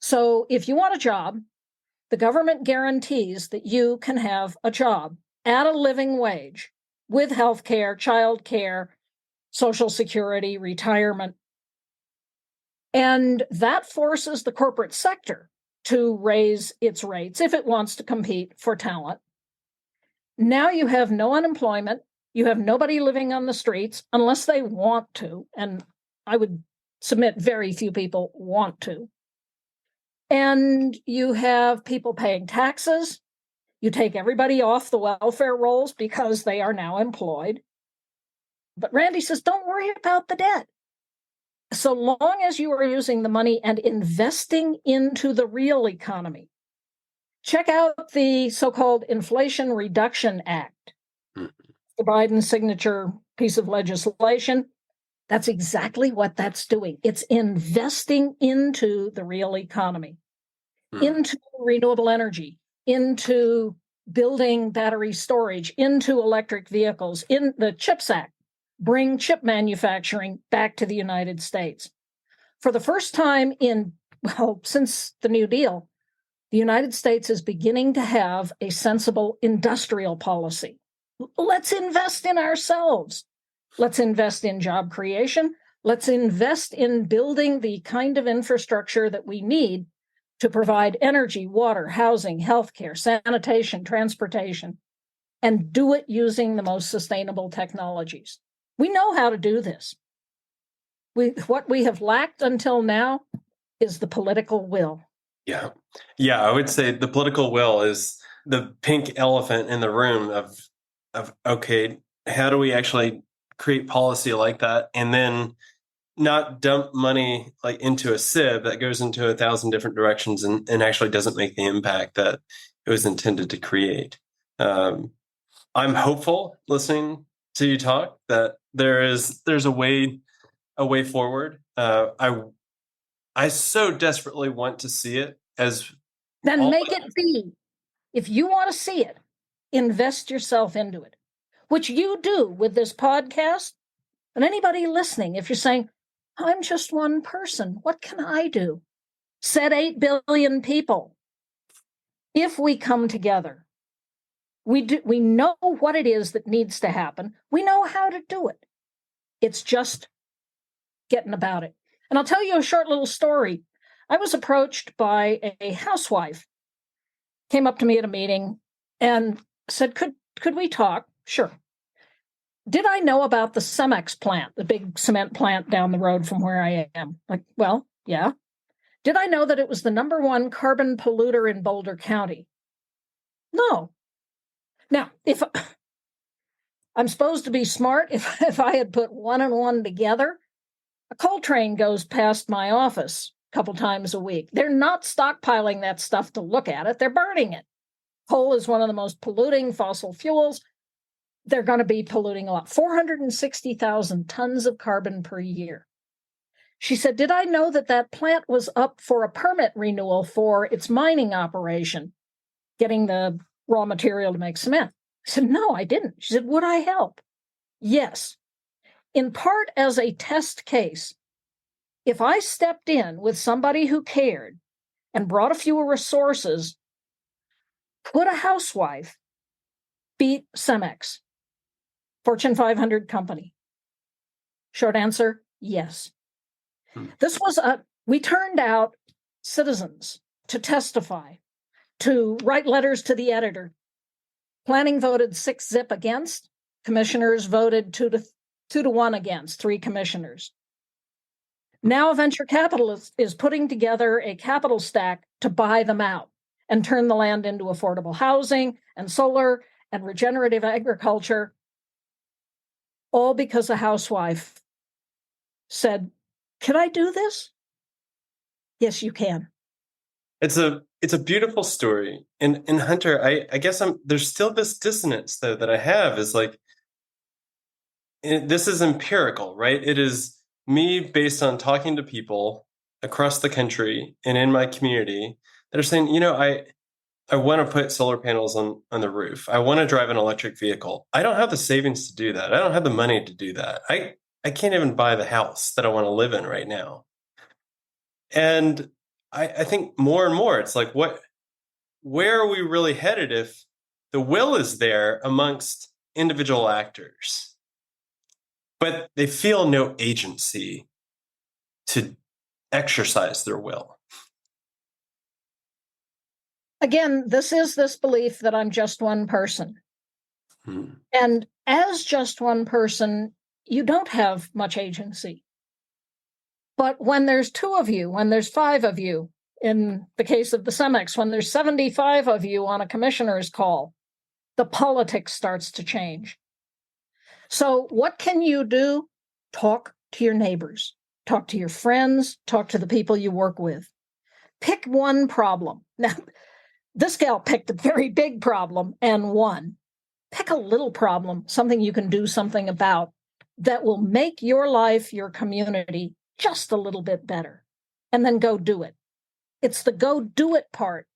So if you want a job, the government guarantees that you can have a job at a living wage with health care, child care, Social Security, retirement. And that forces the corporate sector to raise its rates if it wants to compete for talent. Now you have no unemployment. You have nobody living on the streets unless they want to. And I would submit very few people want to. And you have people paying taxes. You take everybody off the welfare rolls because they are now employed. But Randy says, don't worry about the debt. So long as you are using the money and investing into the real economy. Check out the so-called Inflation Reduction Act, the Biden signature piece of legislation. That's exactly what that's doing. It's investing into the real economy, into renewable energy, into building battery storage, into electric vehicles. In the CHIPS Act, bring chip manufacturing back to the United States. For the first time since the New Deal, the United States is beginning to have a sensible industrial policy. Let's invest in ourselves. Let's invest in job creation. Let's invest in building the kind of infrastructure that we need to provide energy, water, housing, healthcare, sanitation, transportation, and do it using the most sustainable technologies. We know how to do this. What we have lacked until now is the political will. Yeah. I would say the political will is the pink elephant in the room of okay, how do we actually create policy like that, and then not dump money like into a sieve that goes into 1,000 different directions and actually doesn't make the impact that it was intended to create. I'm hopeful listening to you talk that there's a way forward. I so desperately want to see it as. Then make it be. If you want to see it, invest yourself into it, which you do with this podcast. And anybody listening, if you're saying, I'm just one person, what can I do? Said 8 billion people. If we come together, we know what it is that needs to happen. We know how to do it. It's just getting about it. And I'll tell you a short little story. I was approached by a housewife, came up to me at a meeting and said, could we talk? Sure. Did I know about the Cemex plant, the big cement plant down the road from where I am? Like, well, yeah. Did I know that it was the #1 carbon polluter in Boulder County? No. Now, I'm supposed to be smart. If I had put one and one together, a coal train goes past my office a couple times a week. They're not stockpiling that stuff to look at it. They're burning it. Coal is one of the most polluting fossil fuels. They're going to be polluting a lot. 460,000 tons of carbon per year. She said, did I know that that plant was up for a permit renewal for its mining operation, getting the raw material to make cement? I said, no, I didn't. She said, would I help? Yes. In part as a test case, if I stepped in with somebody who cared and brought a few resources, could a housewife beat Cemex, Fortune 500 company? Short answer, yes. We turned out citizens to testify, to write letters to the editor. Planning voted 6-0 against. Commissioners voted 2-1 against, 3 commissioners. Now a venture capitalist is putting together a capital stack to buy them out and turn the land into affordable housing and solar and regenerative agriculture, all because a housewife said, can I do this? Yes, you can. It's a beautiful story. And Hunter, I guess there's still this dissonance though that I have is like, this is empirical, right? It is me based on talking to people across the country and in my community that are saying, I want to put solar panels on the roof. I want to drive an electric vehicle. I don't have the savings to do that. I don't have the money to do that. I can't even buy the house that I want to live in right now. And I think more and more, it's like, where are we really headed if the will is there amongst individual actors, but they feel no agency to exercise their will? Again, this is this belief that I'm just one person. And as just one person, you don't have much agency. But when there's 2 of you, when there's 5 of you, in the case of the Cemex, when there's 75 of you on a commissioner's call, the politics starts to change. So what can you do? Talk to your neighbors, talk to your friends, talk to the people you work with. Pick one problem. Now, this gal picked a very big problem and won. Pick a little problem, something you can do something about that will make your life, your community, just a little bit better, and then go do it. It's the go do it part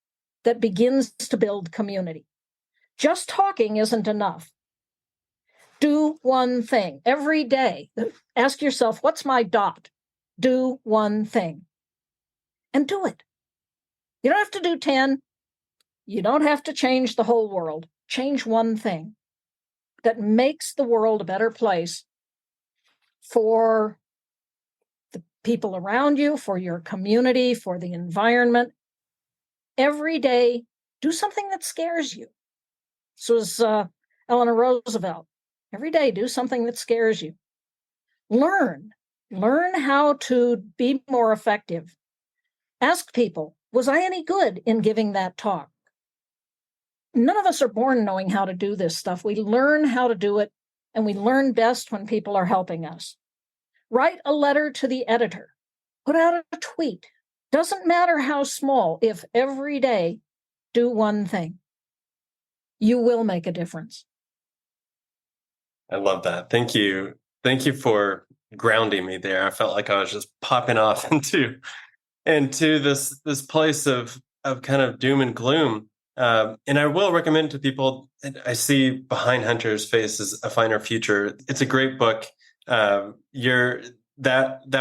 that begins to build community. Just talking isn't enough. Do one thing every day. Ask yourself, what's my dot? Do one thing and do it. You don't have to do 10. You don't have to change the whole world. Change one thing that makes the world a better place for the people around you, for your community, for the environment. Every day, do something that scares you. This was Eleanor Roosevelt. Every day, do something that scares you. Learn how to be more effective. Ask people, was I any good in giving that talk? None of us are born knowing how to do this stuff. We learn how to do it, and we learn best when people are helping us. Write a letter to the editor. Put out a tweet. Doesn't matter how small, if every day do one thing. You will make a difference. I love that. Thank you. Thank you for grounding me there. I felt like I was just popping off into this place of kind of doom and gloom. And I will recommend to people, I see Behind Hunter's Face is a Finer Future. It's a great book. That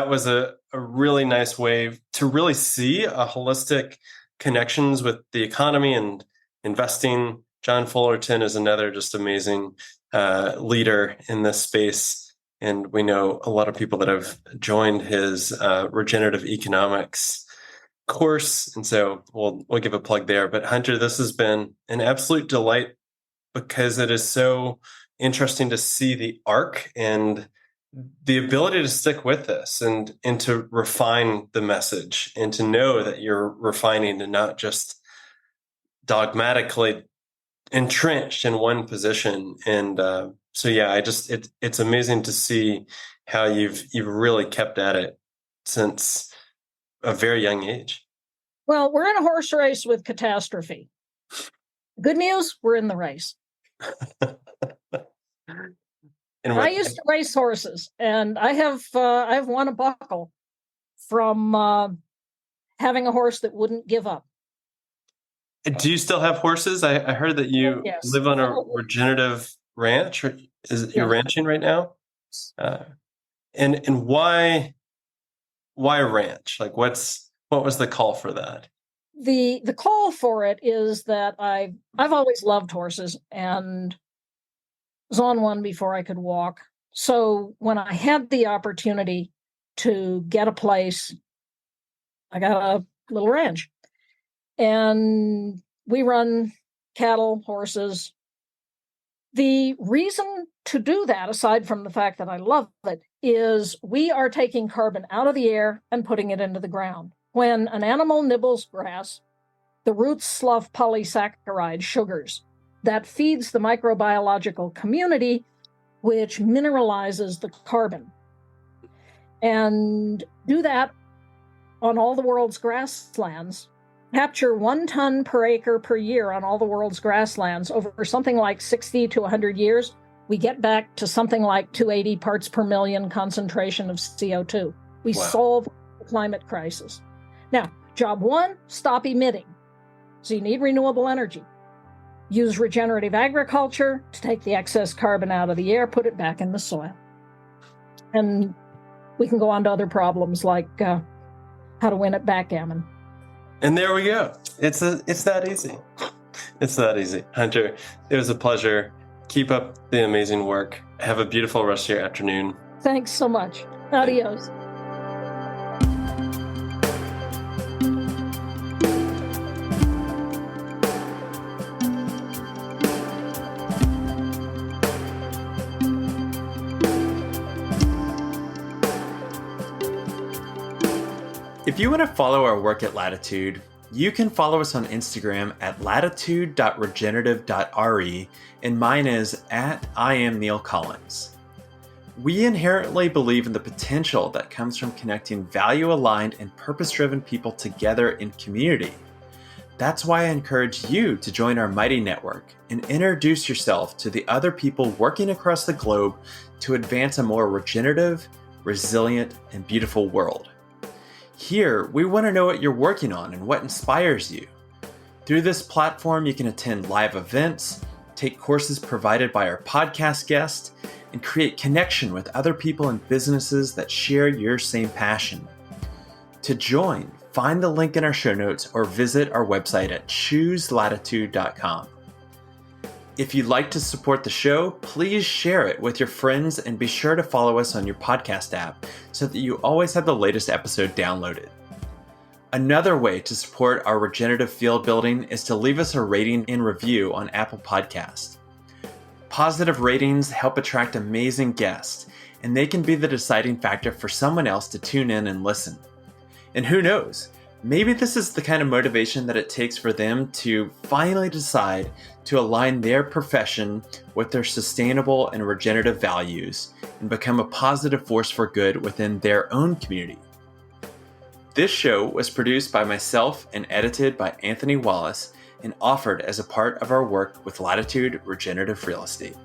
was a really nice way to really see a holistic connections with the economy and investing. John Fullerton is another just amazing leader in this space. And we know a lot of people that have joined his regenerative economics course. And so we'll give a plug there. But Hunter, this has been an absolute delight because it is so interesting to see the arc and the ability to stick with this and to refine the message and to know that you're refining and not just dogmatically entrenched in one position. And So yeah, it's amazing to see how you've really kept at it since a very young age. Well, we're in a horse race with catastrophe. Good news, we're in the race. And I used to race horses, and I've won a buckle from having a horse that wouldn't give up. do you still have horses? I heard that you Yes. live on a regenerative ranch, or is it you're ranching right now? And why ranch? Like what was the call for that? The call for it is that I've always loved horses and was on one before I could walk. So when I had the opportunity to get a place, I got a little ranch. And we run cattle, horses. The reason to do that, aside from the fact that I love it, is we are taking carbon out of the air and putting it into the ground. When an animal nibbles grass, the roots slough polysaccharide sugars that feeds the microbiological community, which mineralizes the carbon. And do that on all the world's grasslands. Capture 1 ton per acre per year on all the world's grasslands over something like 60 to 100 years. We get back to something like 280 parts per million concentration of CO2. We solve the climate crisis. Now, job 1, stop emitting. So you need renewable energy. Use regenerative agriculture to take the excess carbon out of the air, put it back in the soil. And we can go on to other problems like how to win at backgammon. And there we go. It's that easy. It's that easy. Hunter, it was a pleasure. Keep up the amazing work. Have a beautiful rest of your afternoon. Thanks so much. Adios. If you want to follow our work at Latitude, you can follow us on Instagram at latitude.regenerative.re, and mine is at I am Neil Collins. We inherently believe in the potential that comes from connecting value-aligned and purpose-driven people together in community. That's why I encourage you to join our mighty network and introduce yourself to the other people working across the globe to advance a more regenerative, resilient, and beautiful world. Here, we want to know what you're working on and what inspires you. Through this platform, you can attend live events, take courses provided by our podcast guests, and create connection with other people and businesses that share your same passion. To join, find the link in our show notes or visit our website at chooselatitude.com. If you'd like to support the show, please share it with your friends and be sure to follow us on your podcast app so that you always have the latest episode downloaded. Another way to support our regenerative field building is to leave us a rating and review on Apple Podcasts. Positive ratings help attract amazing guests, and they can be the deciding factor for someone else to tune in and listen. And who knows? Maybe this is the kind of motivation that it takes for them to finally decide to align their profession with their sustainable and regenerative values and become a positive force for good within their own community. This show was produced by myself and edited by Anthony Wallace and offered as a part of our work with Latitude Regenerative Real Estate.